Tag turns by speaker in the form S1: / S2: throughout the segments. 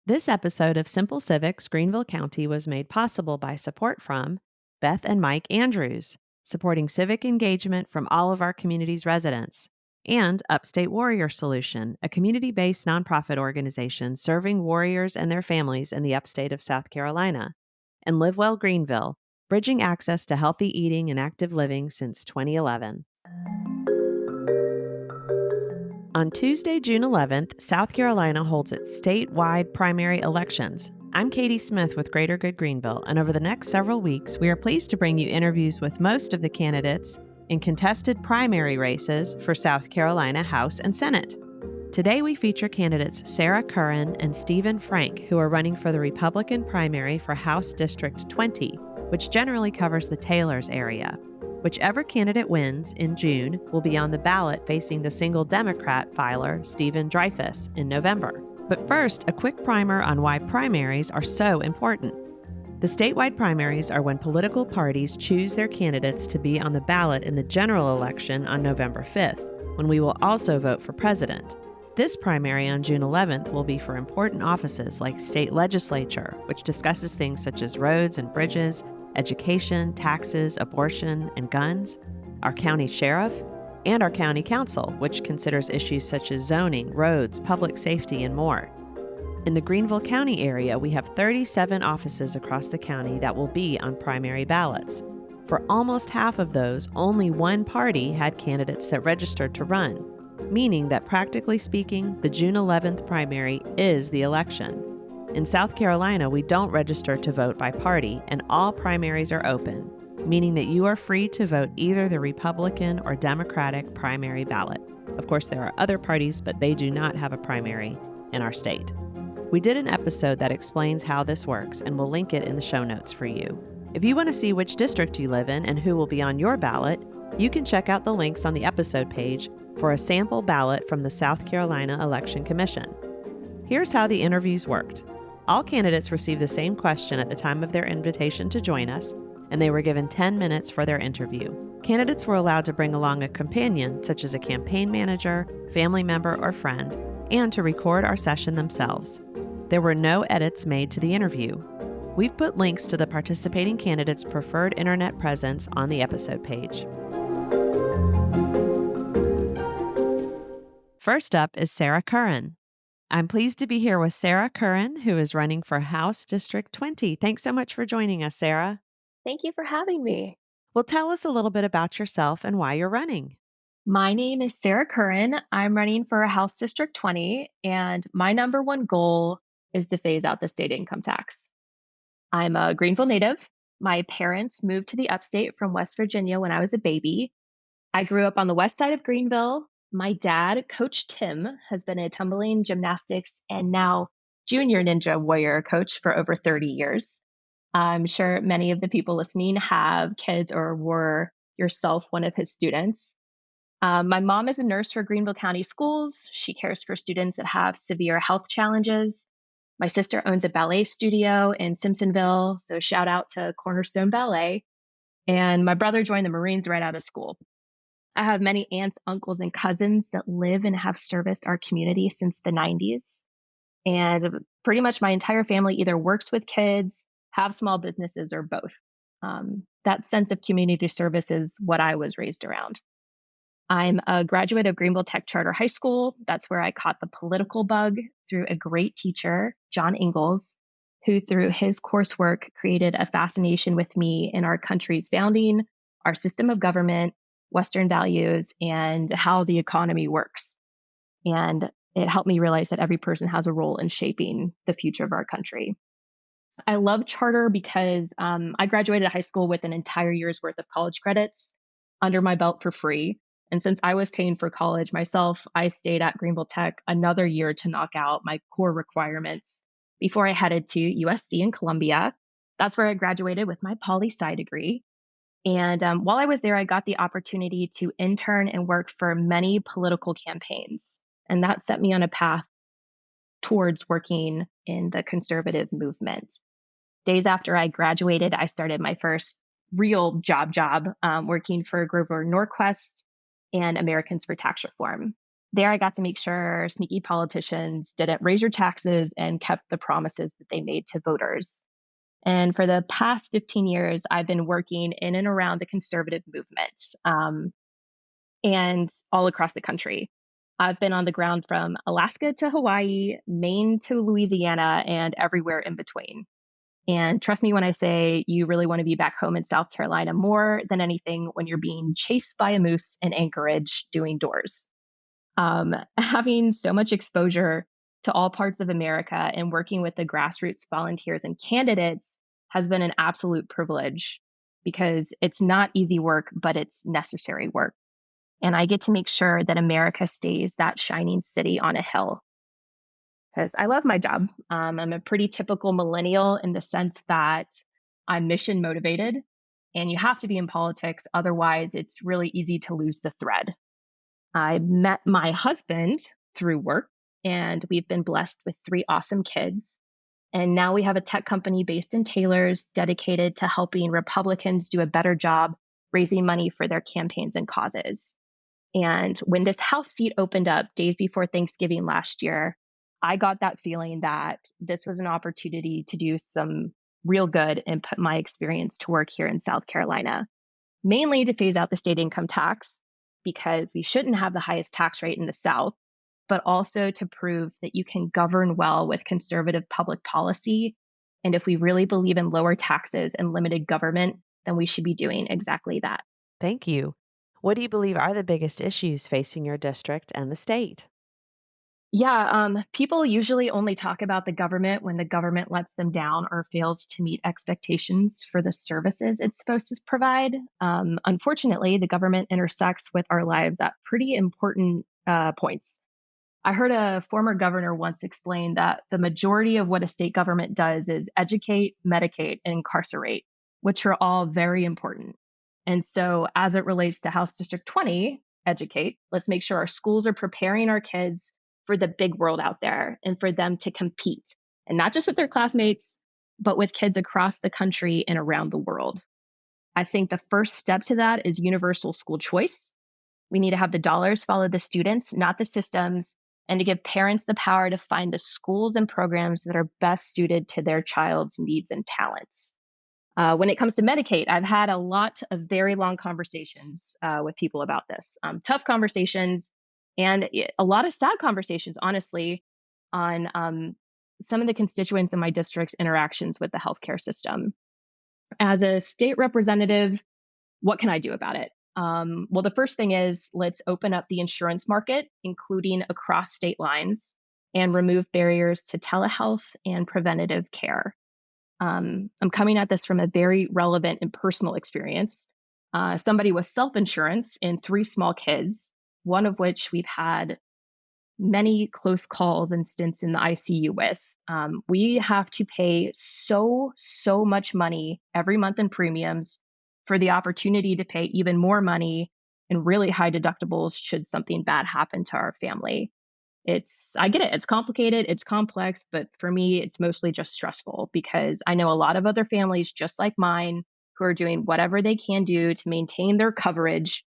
S1: This episode of Simple Civics Greenville County was made possible by support from Beth and Mike Andrews, supporting civic engagement from all of our community's residents, and Upstate Warrior Solution, a community-based nonprofit organization serving warriors and their families in the upstate of South Carolina, and Live Well Greenville, bridging access to healthy eating and active living since 2011. On Tuesday, June 11th, South Carolina holds its statewide primary elections. I'm Katie Smith with Greater Good Greenville, and over the next several weeks, we are pleased to bring you interviews with most of the candidates in contested primary races for South Carolina House and Senate. Today, we feature candidates Sarah Curran and Stephen Frank, who are running for the Republican primary for House District 20, which generally covers the Taylors area. Whichever candidate wins in June will be on the ballot facing the single Democrat filer, Stephen Dreyfus, in November. But first, a quick primer on why primaries are so important. The statewide primaries are when political parties choose their candidates to be on the ballot in the general election on November 5th, when we will also vote for president. This primary on June 11th will be for important offices like state legislature, which discusses things such as roads and bridges, education, taxes, abortion, and guns, our county sheriff, and our county council, which considers issues such as zoning, roads, public safety, and more. In the Greenville County area, we have 37 offices across the county that will be on primary ballots. For almost half of those, only one party had candidates that registered to run, meaning that practically speaking, the June 11th primary is the election. In South Carolina, we don't register to vote by party, and all primaries are open, meaning that you are free to vote either the Republican or Democratic primary ballot. Of course, there are other parties, but they do not have a primary in our state. We did an episode that explains how this works, and we'll link it in the show notes for you. If you want to see which district you live in and who will be on your ballot, you can check out the links on the episode page for a sample ballot from the South Carolina Election Commission. Here's how the interviews worked. All candidates received the same question at the time of their invitation to join us, and they were given 10 minutes for their interview. Candidates were allowed to bring along a companion, such as a campaign manager, family member, or friend, and to record our session themselves. There were no edits made to the interview. We've put links to the participating candidates' preferred internet presence on the episode page. First up is Sarah Curran. I'm pleased to be here with Sarah Curran, who is running for House District 20. Thanks so much for joining us, Sarah.
S2: Thank you for having me.
S1: Well, tell us a little bit about yourself and why you're running.
S2: My name is Sarah Curran. I'm running for House District 20, and my number one goal is to phase out the state income tax. I'm a Greenville native. My parents moved to the upstate from West Virginia when I was a baby. I grew up on the west side of Greenville. My dad, Coach Tim, has been a tumbling, gymnastics, and now junior ninja warrior coach for over 30 years. I'm sure many of the people listening have kids or were yourself one of his students. My mom is a nurse for Greenville County Schools. She cares for students that have severe health challenges. My sister owns a ballet studio in Simpsonville, so shout out to Cornerstone Ballet. And my brother joined the Marines right out of school. I have many aunts, uncles, and cousins that live and have serviced our community since the 90s. And pretty much my entire family either works with kids, have small businesses, or both. That sense of community service is what I was raised around. I'm a graduate of Greenville Tech Charter High School. That's where I caught the political bug through a great teacher, John Ingalls, who through his coursework created a fascination with me in our country's founding, our system of government, Western values, and how the economy works. And it helped me realize that every person has a role in shaping the future of our country. I love charter because I graduated high school with an entire year's worth of college credits under my belt for free. And since I was paying for college myself, I stayed at Greenville Tech another year to knock out my core requirements before I headed to USC in Columbia. That's where I graduated with my poli-sci degree. And while I was there, I got the opportunity to intern and work for many political campaigns. And that set me on a path towards working in the conservative movement. Days after I graduated, I started my first real job working for Grover Norquist and Americans for Tax Reform. There, I got to make sure sneaky politicians didn't raise your taxes and kept the promises that they made to voters. And for the past 15 years, I've been working in and around the conservative movement and all across the country. I've been on the ground from Alaska to Hawaii, Maine to Louisiana, and everywhere in between. And trust me when I say you really want to be back home in South Carolina more than anything when you're being chased by a moose in Anchorage doing doors. Having so much exposure to all parts of America and working with the grassroots volunteers and candidates has been an absolute privilege because it's not easy work, but it's necessary work. And I get to make sure that America stays that shining city on a hill because I love my job. I'm a pretty typical millennial in the sense that I'm mission motivated, and you have to be in politics. Otherwise, it's really easy to lose the thread. I met my husband through work, and we've been blessed with three awesome kids. And now we have a tech company based in Taylor's dedicated to helping Republicans do a better job raising money for their campaigns and causes. And when this House seat opened up days before Thanksgiving last year, I got that feeling that this was an opportunity to do some real good and put my experience to work here in South Carolina, mainly to phase out the state income tax because we shouldn't have the highest tax rate in the South, but also to prove that you can govern well with conservative public policy. And if we really believe in lower taxes and limited government, then we should be doing exactly that.
S1: Thank you. What do you believe are the biggest issues facing your district and the state?
S2: Yeah, people usually only talk about the government when the government lets them down or fails to meet expectations for the services it's supposed to provide. Unfortunately, the government intersects with our lives at pretty important points. I heard a former governor once explain that the majority of what a state government does is educate, medicate, and incarcerate, which are all very important. And so, as it relates to House District 20, educate, let's make sure our schools are preparing our kids for the big world out there and for them to compete, and not just with their classmates, but with kids across the country and around the world. I think the first step to that is universal school choice. We need to have the dollars follow the students, not the systems, and to give parents the power to find the schools and programs that are best suited to their child's needs and talents. When it comes to Medicaid, I've had a lot of very long conversations with people about this, tough conversations, and a lot of sad conversations, honestly, on some of the constituents in my district's interactions with the healthcare system. As a state representative, what can I do about it? Well, the first thing is let's open up the insurance market, including across state lines, and remove barriers to telehealth and preventative care. I'm coming at this from a very relevant and personal experience. Somebody with self insurance and three small kids, one of which we've had many close calls and stints in the ICU with. We have to pay so much money every month in premiums for the opportunity to pay even more money and really high deductibles should something bad happen to our family. I get it, it's complicated, it's complex, but for me, it's mostly just stressful because I know a lot of other families just like mine who are doing whatever they can do to maintain their coverage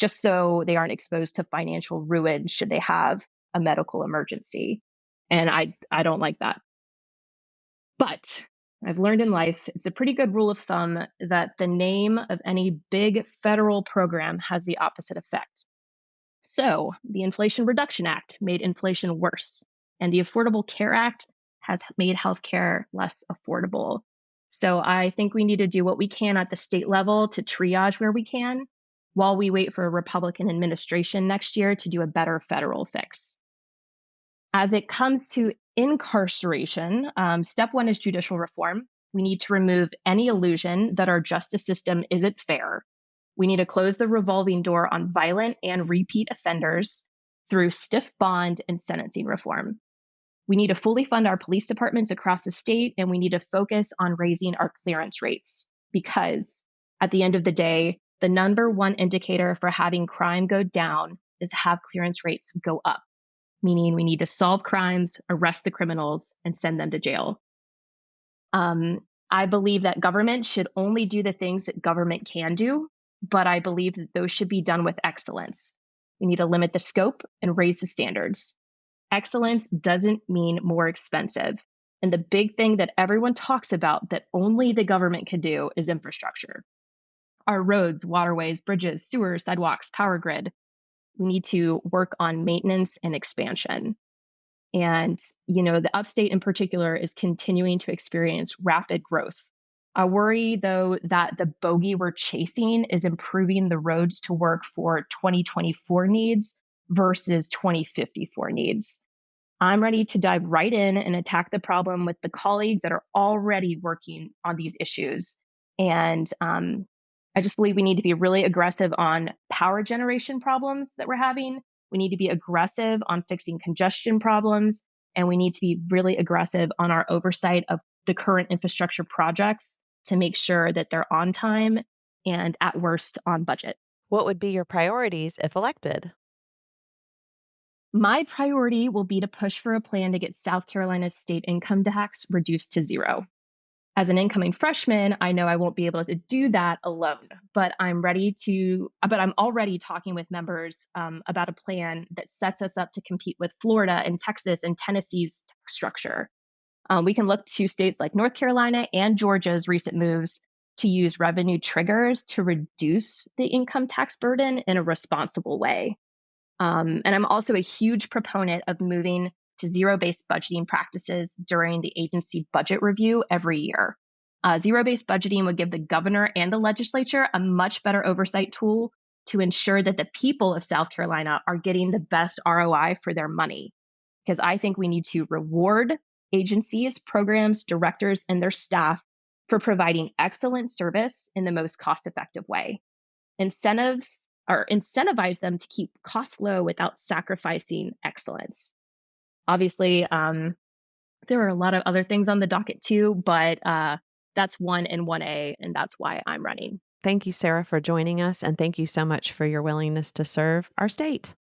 S2: just so they aren't exposed to financial ruin should they have a medical emergency. And I don't like that. But I've learned in life, it's a pretty good rule of thumb that the name of any big federal program has the opposite effect. So the Inflation Reduction Act made inflation worse, and the Affordable Care Act has made healthcare less affordable. So I think we need to do what we can at the state level to triage where we can while we wait for a Republican administration next year to do a better federal fix. As it comes to incarceration, step one is judicial reform. We need to remove any illusion that our justice system isn't fair. We need to close the revolving door on violent and repeat offenders through stiff bond and sentencing reform. We need to fully fund our police departments across the state, and we need to focus on raising our clearance rates because at the end of the day, the number one indicator for having crime go down is have clearance rates go up, meaning we need to solve crimes, arrest the criminals, and send them to jail. I believe that government should only do the things that government can do, but I believe that those should be done with excellence. We need to limit the scope and raise the standards. Excellence doesn't mean more expensive. And the big thing that everyone talks about that only the government can do is infrastructure. Our roads, waterways, bridges, sewers, sidewalks, power grid. We need to work on maintenance and expansion. And, the upstate in particular is continuing to experience rapid growth. I worry, though, that the bogey we're chasing is improving the roads to work for 2024 needs versus 2054 needs. I'm ready to dive right in and attack the problem with the colleagues that are already working on these issues. And I just believe we need to be really aggressive on power generation problems that we're having. We need to be aggressive on fixing congestion problems. And we need to be really aggressive on our oversight of the current infrastructure projects to make sure that they're on time and at worst on budget.
S1: What would be your priorities if elected?
S2: My priority will be to push for a plan to get South Carolina's state income tax reduced to zero. As an incoming freshman, I know I won't be able to do that alone, but I'm already talking with members about a plan that sets us up to compete with Florida and Texas and Tennessee's tax structure. We can look to states like North Carolina and Georgia's recent moves to use revenue triggers to reduce the income tax burden in a responsible way. And I'm also a huge proponent of moving to zero-based budgeting practices during the agency budget review every year. Zero-based budgeting would give the governor and the legislature a much better oversight tool to ensure that the people of South Carolina are getting the best ROI for their money. Because I think we need to reward agencies, programs, directors, and their staff for providing excellent service in the most cost-effective way. Incentivize them to keep costs low without sacrificing excellence. Obviously, there are a lot of other things on the docket too, but that's one in 1A, and that's why I'm running.
S1: Thank you, Sarah, for joining us, and thank you so much for your willingness to serve our state.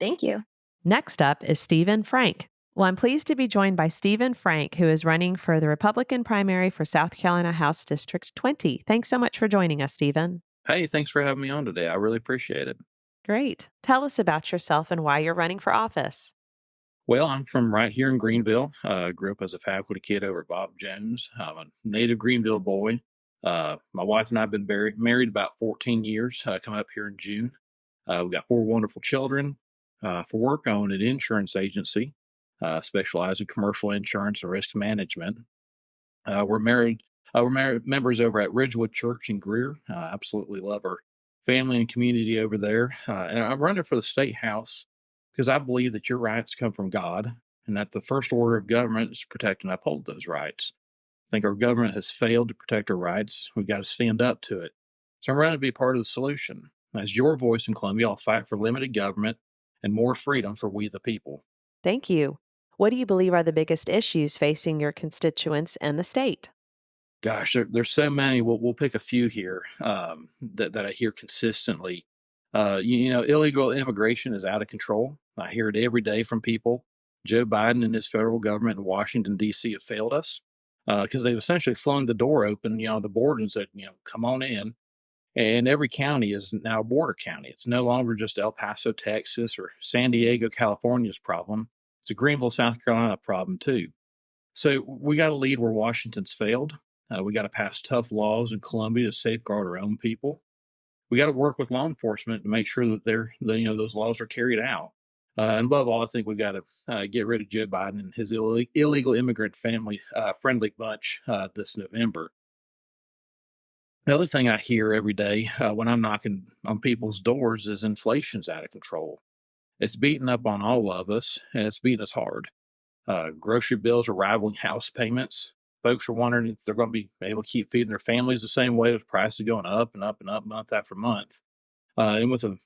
S2: Thank you.
S1: Next up is Stephen Frank. Well, I'm pleased to be joined by Stephen Frank, who is running for the Republican primary for South Carolina House District 20. Thanks so much for joining us, Stephen.
S3: Hey, thanks for having me on today. I really appreciate it.
S1: Great. Tell us about yourself and why you're running for office.
S3: Well, I'm from right here in Greenville. Grew up as a faculty kid over at Bob Jones. I'm a native Greenville boy. My wife and I have been married about 14 years, coming up here in June. We've got 4 wonderful children. For work, I own an insurance agency, specialize in commercial insurance and risk management. We're married. We're married members over at Ridgewood Church in Greer. Absolutely love our family and community over there. And I'm running for the state house because I believe that your rights come from God and that the first order of government is to protect and uphold those rights. I think our government has failed to protect our rights. We've got to stand up to it. So I'm running to be part of the solution. As your voice in Columbia, I'll fight for limited government and more freedom for we the people.
S1: Thank you. What do you believe are the biggest issues facing your constituents and the state?
S3: Gosh, there's so many. We'll pick a few here that I hear consistently. Illegal immigration is out of control. I hear it every day from people. Joe Biden and his federal government in Washington, D.C. have failed us because they've essentially flung the door open, on the border and said, come on in. And every county is now a border county. It's no longer just El Paso, Texas, or San Diego, California's problem. It's a Greenville, South Carolina problem, too. So we got to lead where Washington's failed. We got to pass tough laws in Columbia to safeguard our own people. We got to work with law enforcement to make sure that those laws are carried out. And above all, I think we've got to get rid of Joe Biden and his illegal immigrant family friendly bunch this November. The other thing I hear every day when I'm knocking on people's doors is inflation's out of control. It's beating up on all of us, and it's beating us hard. Grocery bills are rivaling house payments. Folks are wondering if they're going to be able to keep feeding their families the same way. The price is going up and up and up month after month. And with a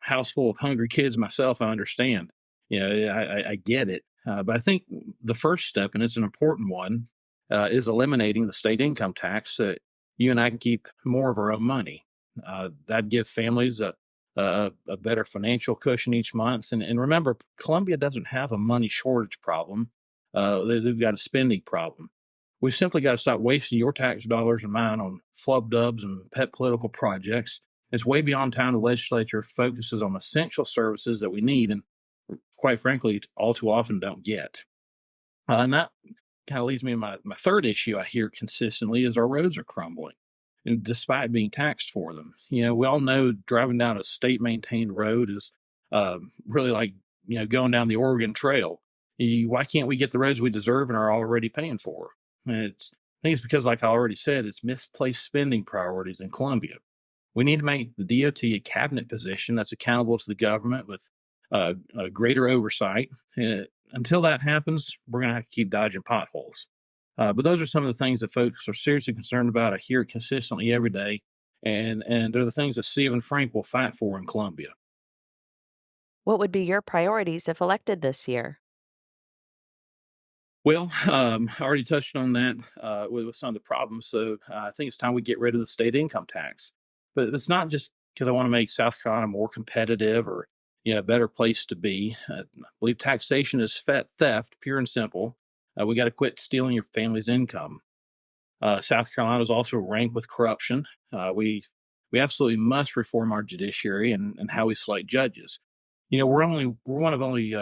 S3: house full of hungry kids myself, I understand. I get it. But I think the first step, and it's an important one, is eliminating the state income tax so that you and I can keep more of our own money. That'd give families a better financial cushion each month. And remember, Columbia doesn't have a money shortage problem. They've got a spending problem. We've simply got to stop wasting your tax dollars and mine on flub dubs and pet political projects It's way beyond time the legislature focuses on essential services that we need and, quite frankly, all too often don't get. And that kind of leads me to my third issue I hear consistently is our roads are crumbling, and despite being taxed for them. We all know driving down a state maintained road is really like going down the Oregon Trail. Why can't we get the roads we deserve and are already paying for? And I think it's because, like I already said, it's misplaced spending priorities in Columbia. We need to make the DOT a cabinet position that's accountable to the government with a greater oversight. Until that happens, we're going to have to keep dodging potholes. But those are some of the things that folks are seriously concerned about. I hear it consistently every day, and they're the things that Steve and Frank will fight for in Columbia.
S1: What would be your priorities if elected this year?
S3: Well, I already touched on that with some of the problems. So I think it's time we get rid of the state income tax. But it's not just because I want to make South Carolina more competitive or a better place to be. I believe taxation is theft, pure and simple. We got to quit stealing your family's income. South Carolina is also ranked with corruption. We absolutely must reform our judiciary and how we select judges. We're one of only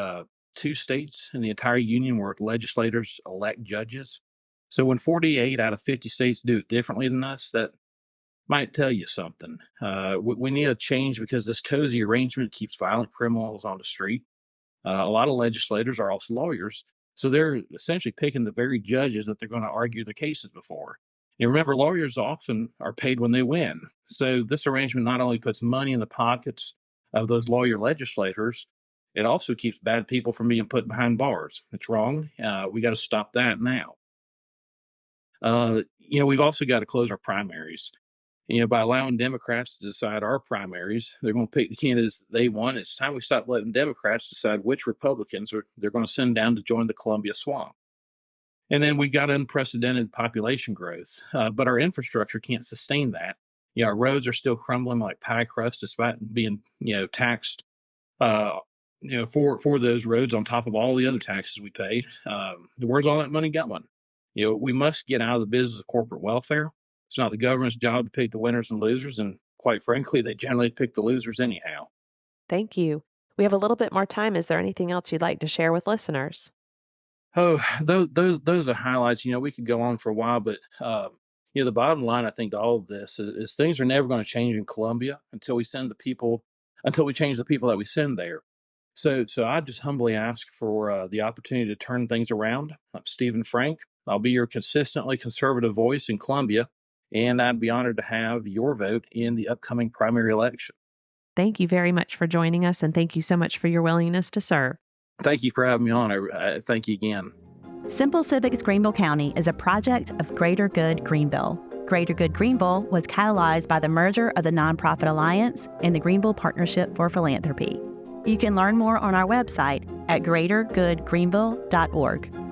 S3: 2 states in the entire union where legislators elect judges. So when 48 out of 50 states do it differently than us, that might tell you something. We need a change because this cozy arrangement keeps violent criminals on the street. A lot of legislators are also lawyers, so they're essentially picking the very judges that they're going to argue the cases before. And remember, lawyers often are paid when they win. So this arrangement not only puts money in the pockets of those lawyer legislators, it also keeps bad people from being put behind bars. It's wrong. We got to stop that now. We've also got to close our primaries. By allowing Democrats to decide our primaries, they're going to pick the candidates they want. It's time we stop letting Democrats decide which Republicans they're going to send down to join the Columbia Swamp. And then we've got unprecedented population growth, but our infrastructure can't sustain that. Our roads are still crumbling like pie crust despite being, taxed, for those roads on top of all the other taxes we pay. Where's all that money going? We must get out of the business of corporate welfare. It's not the government's job to pick the winners and losers, and quite frankly, they generally pick the losers anyhow.
S1: Thank you. We have a little bit more time. Is there anything else you'd like to share with listeners?
S3: Oh, those are highlights. We could go on for a while, but the bottom line, I think, to all of this is things are never going to change in Columbia until we change the people that we send there. So I just humbly ask for the opportunity to turn things around. I'm Stephen Frank. I'll be your consistently conservative voice in Columbia, and I'd be honored to have your vote in the upcoming primary election.
S1: Thank you very much for joining us, and thank you so much for your willingness to serve.
S3: Thank you for having me on. I thank you again.
S4: Simple Civics Greenville County is a project of Greater Good Greenville. Greater Good Greenville was catalyzed by the merger of the Nonprofit Alliance and the Greenville Partnership for Philanthropy. You can learn more on our website at greatergoodgreenville.org.